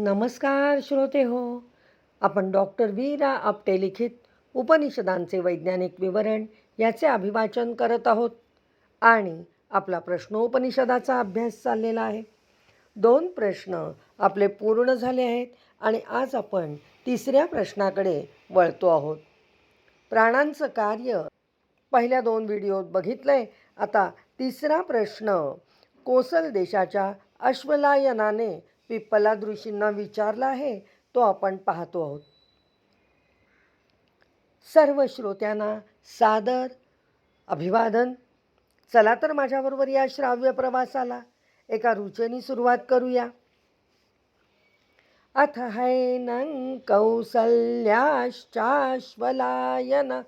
नमस्कार श्रोते हो. आपण डॉक्टर वीरा आपटे लिखित उपनिषदांचे वैज्ञानिक विवरण याचे अभिवाचन करत आहोत आणि आपला प्रश्नोपनिषदाचा अभ्यास चाललेला आहे. 2 प्रश्न आपले पूर्ण झाले आहेत आणि आज आपण तिसऱ्या प्रश्नाकडे वळतो आहोत. प्राणांचं कार्य पहिल्या 2 व्हिडिओत बघितलंय. आता तिसरा प्रश्न कोसल देशाच्या अश्वलायनाने पिप्पलाद ऋषींना विचारला आहे, तो आपण पाहतो आहोत. सर्व श्रोत्यांना सादर अभिवादन. चला तर माझ्याबरोबर या श्राव्य प्रवासाला एका रुचेने सुरुवात करूया. अथ हैनं कौसल्याश्चाश्वलायन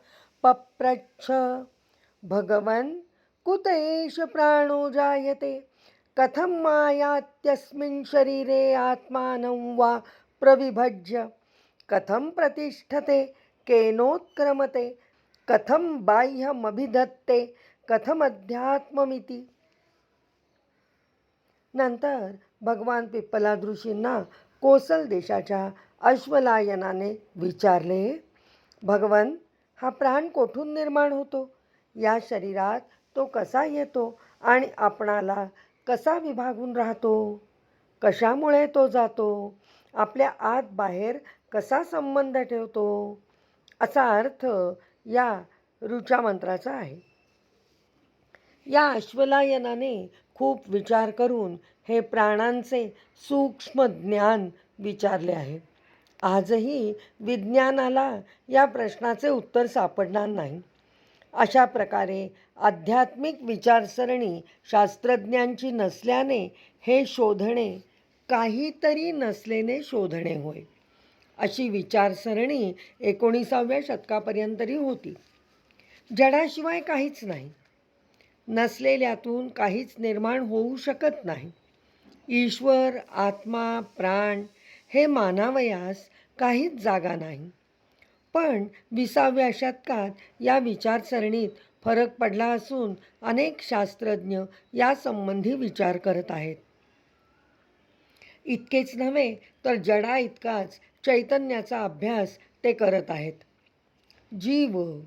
पप्रच्छ भगवन् कुतेश प्राणो जायते कथं मायात्यस्मिन् शरीरे आत्मानं वा प्रविभज्य कथं प्रतिष्ठते केनोत्क्रमते कथं बाह्यमभिधत्ते कथमध्यात्ममिति. नंतर भगवान पिप्पलाद ऋषींना कोसल देशाच्या अश्वलायनाने विचारले, भगवन, हा प्राण कोठून निर्माण होतो? या शरीरात तो कसा येतो आणि आपणाला कसा विभागून राहतो? कशामुळे तो जातो? आपल्या आत बाहेर कसा संबंध ठेवतो? असा अर्थ या ऋचा मंत्राचा आहे. या अश्वलायनाने खूप विचार करून हे प्राणांचे सूक्ष्म ज्ञान विचारले आहे. आजही विज्ञानाला या प्रश्नाचे उत्तर सापडणार नाही. अशा प्रकारे आध्यात्मिक विचारसरणी शास्त्रज्ञांची नसल्याने हे शोधणे काहीतरी नसलेले शोधणे होय. अशी विचारसरणी 19व्या शतकापर्यंतही होती. जडाशिवाय काहीच नाही, नसलेल्यातून काहीच निर्माण होऊ शकत नाही. ईश्वर, आत्मा, प्राण हे मानावयास काहीच जागा नाही. पण 20व्या शतकात या विचारसरणीत फरक पडला असून अनेक शास्त्रज्ञ यासंबंधी विचार करत आहेत. इतकेच नव्हे तर जडा इतकाच चैतन्याचा अभ्यास ते करत आहेत. जीव,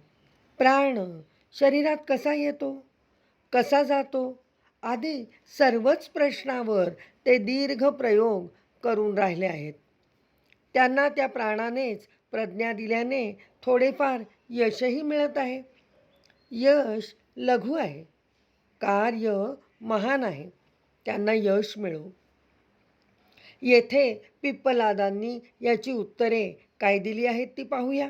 प्राण शरीरात कसा येतो, कसा जातो आदी सर्वच प्रश्नावर ते दीर्घ प्रयोग करून राहिले आहेत. त्यांना त्या प्राणानेच प्रज्ञा दिल्याने थोडेफार यशही मिळत आहे. यश लघु आहे, कार्य महान आहे. त्यांना यश मिळो. येथे पिप्पलादांनी याची उत्तरे काय दिली आहेत ती पाहूया.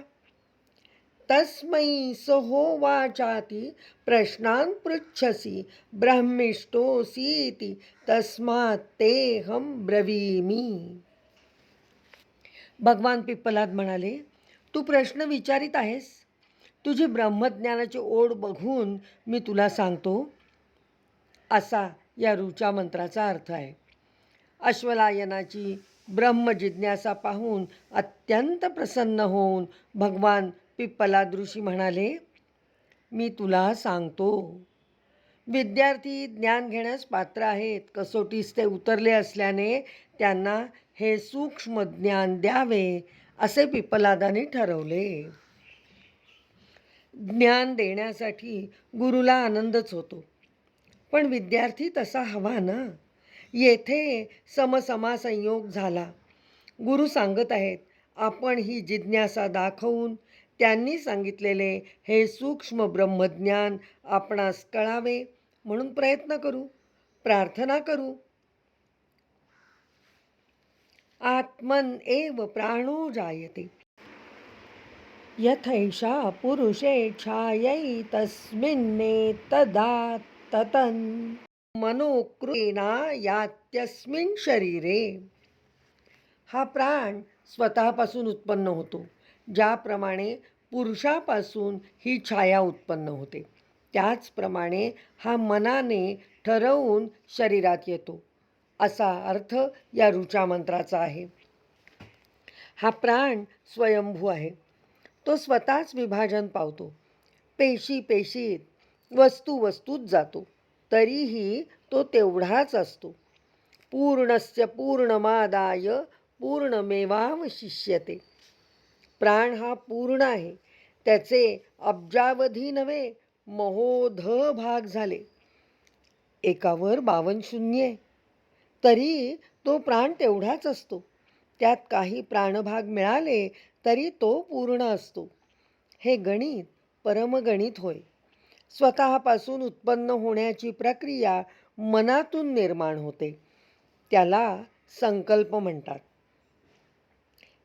तस्मै सहोवाचाति प्रश्नान् पृच्छसि ब्रह्मिष्टोऽसीति तस्मात् तेऽहं ब्रवीमि. भगवान पिप्पलाद म्हणाले, तू प्रश्न विचारित आहेस. तुझी ब्रह्मज्ञानाची ओढ बघून मी तुला सांगतो. असा या ऋचा मंत्राचा अर्थ आहे. अश्वलायनाची ब्रह्मजिज्ञासा पाहून अत्यंत प्रसन्न होऊन भगवान पिप्पलाद ऋषी म्हणाले, मी तुला सांगतो. विद्यार्थी ज्ञान घेण्यास पात्र आहेत. कसोटीस ते उतरले असल्याने त्यांना हे सूक्ष्म ज्ञान द्यावे असे पिप्पलादाने ठरवले. ज्ञान देण्यासाठी गुरुला आनंदच होतो, पण विद्यार्थी तसा हवा ना. येथे समसमा संयोग झाला. गुरु सांगत आहेत, आपण ही जिज्ञासा दाखवून त्यांनी सांगितलेले हे सूक्ष्म ब्रह्मज्ञान आपणास कळावे म्हणून प्रयत्न करू, प्रार्थना करू. आत्मन एव प्राणो जायते यथैषा पुरुषे छायै तस्मिन्नेतदाततं मनोकृतेना यात्यस्मिन् शरीरे. हा प्राण स्वतःपासून उत्पन्न होतो. ज्याप्रमाणे पुरुषापासून ही छाया उत्पन्न होते, त्याचप्रमाणे हा मनाने ठरवून शरीरात येतो. असा अर्थ या ऋचा मंत्राचा आहे. हा प्राण स्वयंभू आहे. तो स्वतःच विभाजन पावतो. पेशी पेशीत, वस्तू वस्तूत जातो, तरीही तो तेवढाच असतो. पूर्णस्य पूर्णमादाय पूर्णमेवावशिष्यते. प्राण हा पूर्ण आहे. त्याचे अब्जावधी नव्हे, महोध भाग झाले. एकावर 52 शून्ये, तरी तो प्राण तेवढाच असतो. त्यात काही प्राणभाग मिळाले तरी तो पूर्ण असतो. हे गणित परमगणित होय. स्वतःपासून उत्पन्न होण्याची प्रक्रिया मनातून निर्माण होते. त्याला संकल्प म्हणतात.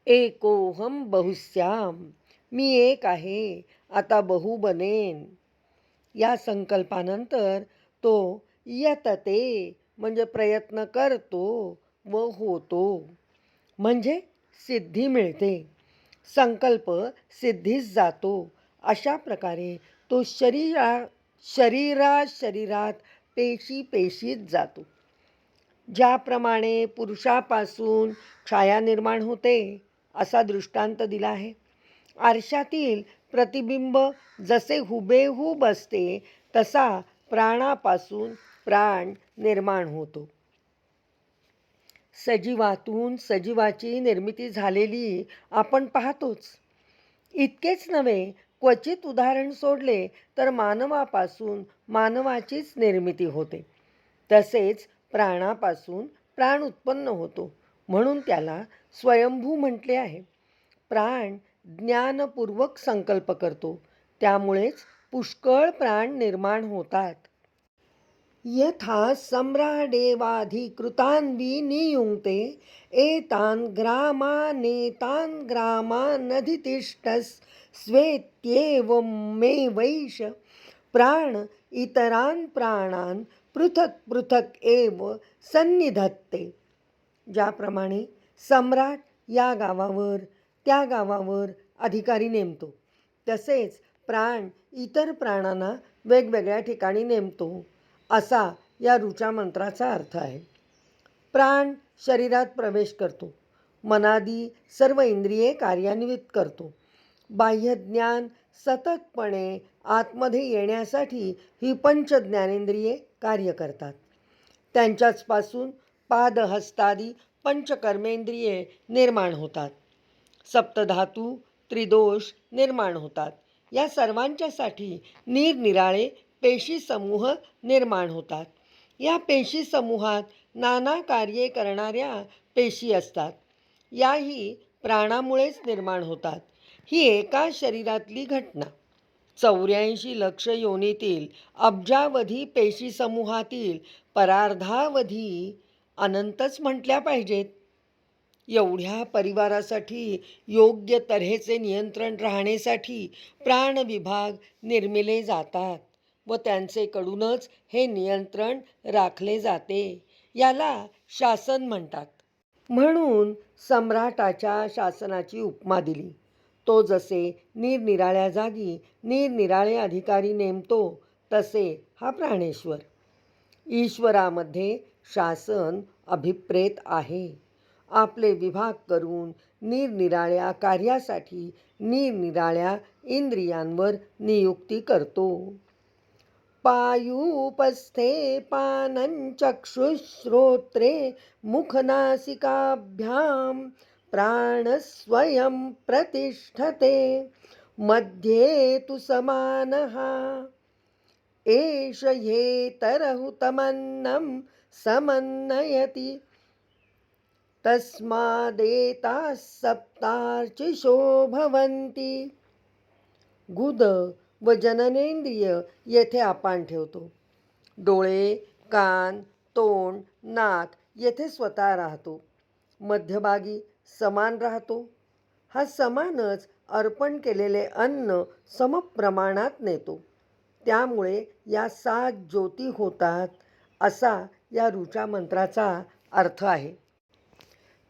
एकोहम बहुस्याम, मी एक आहे, आता बहु बनेन. या संकल्पानंतर तो यतते म्हणजे प्रयत्न करतो व होतो, म्हणजे सिद्धी मिळते. संकल्प सिद्धीस जातो. अशा प्रकारे तो शरीरात पेशीत जातो. ज्याप्रमाणे पुरुषापासून छाया निर्माण होते असा दृष्टांत दिला आहे. आरशातील प्रतिबिंब जसे हुबेहूब असते तसा प्राणापासून प्राण निर्माण होतो. सजीवातून सजीवाची निर्मिती झालेली आपण पाहतोच. इतकेच नव्हे, क्वचित उदाहरण सोडले तर मानवापासून मानवाचीच निर्मिती होते. तसेच प्राणापासून प्राण उत्पन्न होतो, म्हणून त्याला स्वयंभू म्हटले आहे. प्राण ज्ञानपूर्वक संकल्प करतो, त्यामुळेच पुष्कळ प्राण निर्माण होतात. यथा सम्राडेवाधिकृतान्वि नियुङ्क्ते एतान् ग्रामानेतान् प्राण इतरान् प्राणान् पृथक् पृथक् एव सन्निधत्ते. ज्याप्रमाणे सम्राट या गावावर त्या गावावर अधिकारी नेमतो, तसेच प्राण इतर प्राणांना वेगवेगळ्या ठिकाणी नेमतो, असा या ऋचा मंत्राचा अर्थ आहे. प्राण शरीरात प्रवेश करतो, मनादी सर्व इंद्रिये कार्यान्वित करतो. बाह्य ज्ञान सततपणे आतमध्ये येण्यासाठी ही पंच ज्ञानेंद्रिये कार्य करतात. त्यांच्याचपासून पादहस्तादी पंचकर्मेंद्रिये निर्माण होतात. सप्तधातू त्रिदोष निर्माण होतात. या सर्वांच्यासाठी निरनिराळे पेशी समूह निर्माण होतात. या पेशी समूहात नाना कार्ये करणाऱ्या पेशी असतात. याही प्राणामुळेच निर्माण होतात. ही एका शरीरातली घटना 84 लक्ष योनीतील अब्जावधी पेशी समूहातील परार्धावधी अनंतच म्हटल्या पाहिजेत. एवढ्या परिवारासाठी योग्य तऱ्हेचे नियंत्रण राहण्यासाठी प्राणविभाग निर्मिले जातात व त्यांचे कडूनच हे नियंत्रण राखले जाते. याला शासन म्हणतात. म्हणून सम्राटाच्या शासनाची उपमा दिली. तो जसे निरनिराळ्या जागी निरनिराळे अधिकारी नेमतो, तसे हा प्राणेश्वर. ईश्वरामध्ये शासन अभिप्रेत आहे. आपले विभाग करून निरनिराळ्या कार्यासाठी निरनिराळ्या इंद्रियांवर नियुक्ती करतो. पायूपस्थे पानंचक्षुश्रोत्रे मुखनासिकाभ्यां प्राणस्वयं प्रतिष्ठते मध्ये तु समानः एष येतरहुतमन्नं समन्नयति तस्मादेताः सप्तार्चिषो भवन्ति. गुद व जननेंद्रिय येथे आपण ठेवतो. डोळे, कान, तोंड, नाक येथे स्वतः राहतो. मध्यभागी समान राहतो. हा समानच अर्पण केलेले अन्न समप्रमाणात नेतो. त्यामुळे या 7 ज्योती होतात, असा या ऋचा मंत्राचा अर्थ आहे.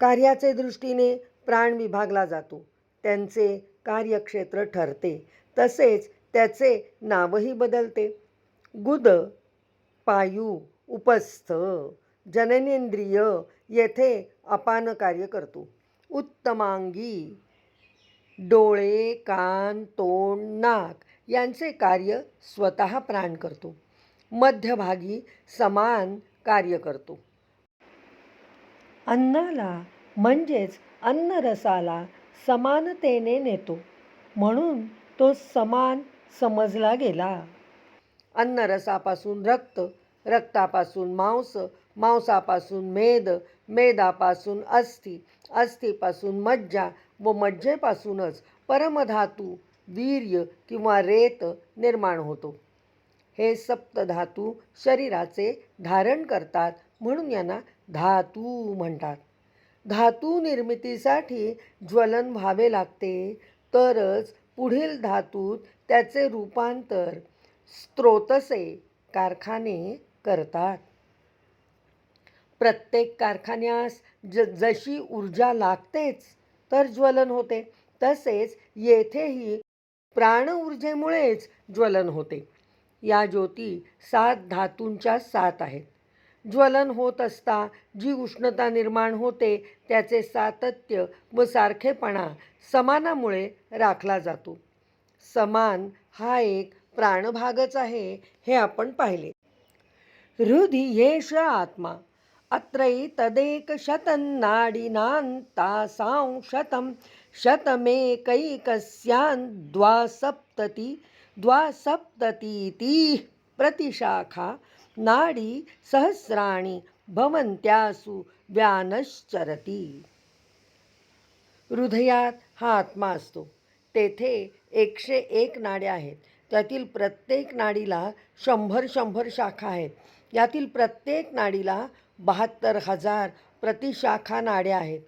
कार्याचे दृष्टीने प्राण विभागला जातो. त्यांचे कार्यक्षेत्र ठरते. तसेच त्याचे नावही बदलते. गुद, पायू, उपस्थ, जननेंद्रिय येथे अपान कार्य करतो. उत्तमांगी डोळे, कान, तोंड, नाक यांचे कार्य स्वतः प्राण करतो. मध्यभागी समान कार्य करतो. अन्नाला म्हणजेच अन्नरसाला समानतेने नेतो, म्हणून तो समान समजला गेला. अन्नरसापासून रक्त, रक्तापासून मांस, मांसापासून मेद, मेदापासून अस्थि, अस्थीपासून मज्जा व मज्जेपासूनच परमधातू वीर्य किंवा रेत निर्माण होतो. हे सप्तधातू शरीराचे धारण करतात, म्हणून यांना धातू म्हणतात. धातू निर्मितीसाठी ज्वलन व्हावे लागते, तरच पुढील धातूत त्याचे रूपांतर स्त्रोतसे कारखाने करतात. प्रत्येक कारखान्यास जशी ऊर्जा लागतेच तर ज्वलन होते, तसेच येथेही प्राण ऊर्जेमुळेच ज्वलन होते. या ज्योती 7 धातूंच्या 7 आहेत. ज्वलन होत असता जी उष्णता निर्माण होते त्याचे सातत्य व सारखेपणा समानामुळे राखला जातो. समान हा एक प्राणभागच आहे, हे आपण पाहिले. हृदि येष आत्मा अत्रैतदेकशतन्नाडीनां शतं शतमेकैकस्यां द्वासप्ततीतिः प्रतिशाखा नाडी सहस्राणि भवन्त्यासु व्यानश्चरति. हृदयात हा आत्मा असतो. तेथे 101 नाड्या आहेत. त्यातील प्रत्येक नाडीला 100 शाखा आहेत. यातील प्रत्येक नाडीला 72,000 प्रतिशाखा नाड्या आहेत.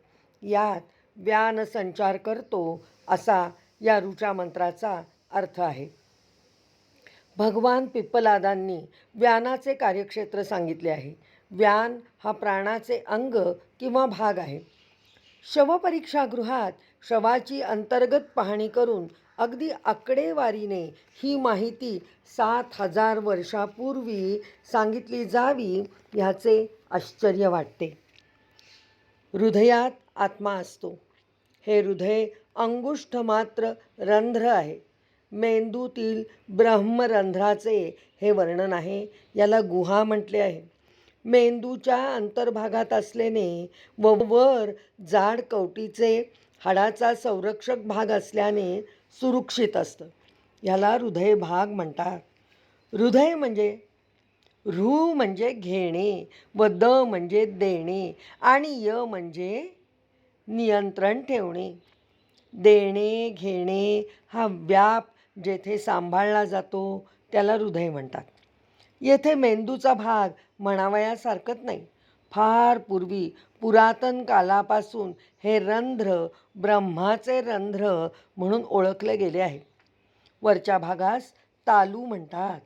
यात व्यान संचार करतो, असा या ऋचा मंत्राचा अर्थ आहे. भगवान पिप्पलादांनी व्यानाचे कार्यक्षेत्र सांगितले आहे. व्यान हा प्राणाचे अंग किंवा भाग आहे. शवपरीक्षागृहात शवाची अंतर्गत पाहणी करून अगदी आकडेवारीने ही माहिती 7,000 वर्षापूर्वी सांगितली जावी, ह्याचे आश्चर्य वाटते. हृदयात आत्मा असतो. हे हृदय अंगुष्ठ मात्र रंध्र आहे. मेंदूतील ब्रह्मरंध्राचे हे वर्णन आहे. याला गुहा म्हटले आहे. मेंदूच्या अंतर्भागात असलेले व वर जाड कवटीचे हाडाचा संरक्षक भाग असल्याने सुरक्षित असतं. ह्याला हृदय भाग म्हणतात. हृदय म्हणजे ऋ म्हणजे घेणे व द म्हणजे देणे आणि य म्हणजे नियंत्रण ठेवणे. देणे घेणे हा व्याप जेथे सांभाळला जातो त्याला हृदय म्हणतात. येथे मेंदूचा भाग म्हणावयासारखंच नाही. फार पूर्वी पुरातन कालापासून हे रंध्र ब्रह्माचे रंध्र म्हणून ओळखले गेले आहे. वरच्या भागास तालू म्हणतात.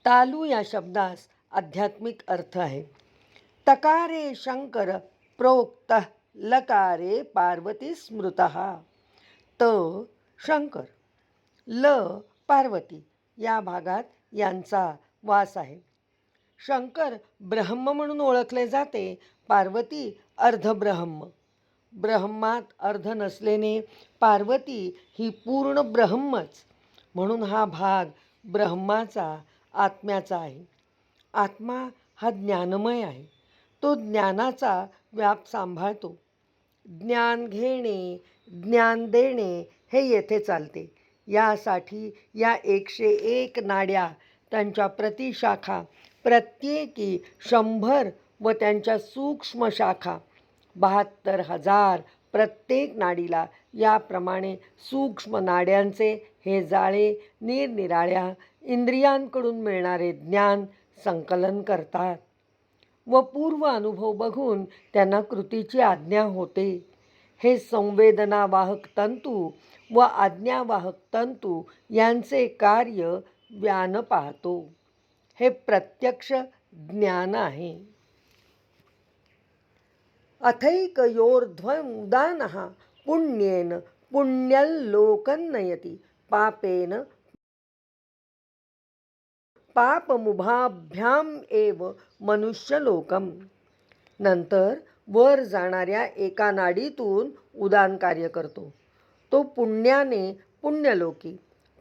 तालू या शब्दास आध्यात्मिक अर्थ आहे. तकारे शंकर प्रोक्त लकारे पार्वती स्मृतः. त शंकर, ल पार्वती या भागात यांचा वास आहे. शंकर ब्रह्म म्हणून ओळखले जाते. पार्वती अर्धब्रह्म. ब्रह्मात अर्ध नसलेने पार्वती ही पूर्ण ब्रह्मच, म्हणून हा भाग ब्रह्माचा आत्म्याचा आहे. आत्मा हा ज्ञानमय आहे. तो ज्ञानाचा व्याप सांभाळतो. ज्ञान घेणे, ज्ञान देणे हे येथे चालते. यासाठी या 101 नाड्या, त्यांच्या प्रतिशाखा प्रत्येकी 100 व त्यांच्या सूक्ष्म शाखा 72,000. प्रत्येक नाडीला याप्रमाणे सूक्ष्म नाड्यांचे हे जाळे निरनिराळ्या इंद्रियांकडून मिळणारे ज्ञान संकलन करतात व पूर्व अनुभव बघून त्यांना कृतीची आज्ञा होते. हे संवेदनावाहक तंतू व आज्ञावाहक तंतू यांचे कार्य व्यान पाहतो. हे प्रत्यक्ष ज्ञान आहे. अथैकयोर्ध्वमुदानः पुण्येन पुण्यल्लोकन्नयति पापेन पापमुभाभ्याम एव मनुष्यलोकम. नंतर वर जाणाऱ्या एका नाडीतून उदान कार्य करतो. तो पुण्याने पुण्यलोकी,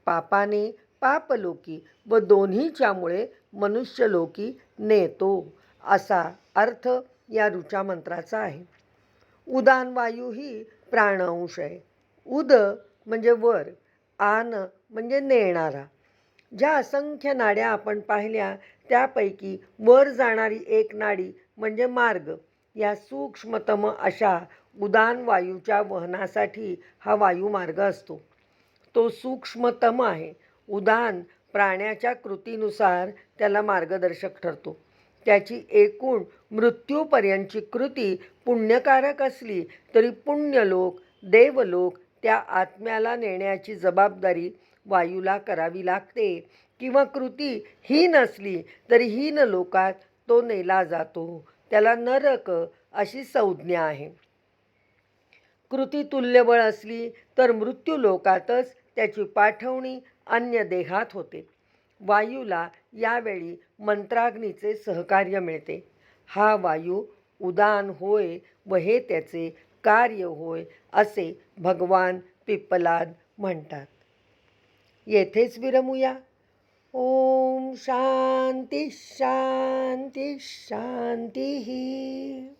पापाने पापलोकी व दोन्हीच्यामुळे मनुष्यलोकी नेतो, असा अर्थ या ऋचा मंत्राचा आहे. उदान वायू ही प्राणअंश आहे. उद म्हणजे वर, आन म्हणजे नेणारा. ज्या असंख्य नाड्या आपण पाहिल्या त्यापैकी वर जाणारी एक नाडी म्हणजे मार्ग. या सूक्ष्मतम अशा उदान वायूच्या वहनासाठी हा वायुमार्ग असतो. तो सूक्ष्मतम आहे. उदान प्राण्याच्या कृतीनुसार त्याला मार्गदर्शक ठरतो. त्याची एकूण मृत्यूपर्यंतची कृती पुण्यकारक असली तरी पुण्यलोक, देवलोक त्या आत्म्याला नेण्याची जबाबदारी वायूला करावी लागते, किंवा कृती हीन असली तरी हीन लोकात तो नेला जातो. त्याला नरक अशी संज्ञा आहे. कृती तुल्यबळ असली तर मृत्यूलोकातच त्याची पाठवणी अन्य देहात होते. वायूला यावेळी मंत्राग्नीचे सहकार्य मिळते. हा वायू उदान होय व हे त्याचे कार्य होय असे भगवान पिप्पलाद म्हणतात. येथेच विरमूया. ओम शांती शांती शांती.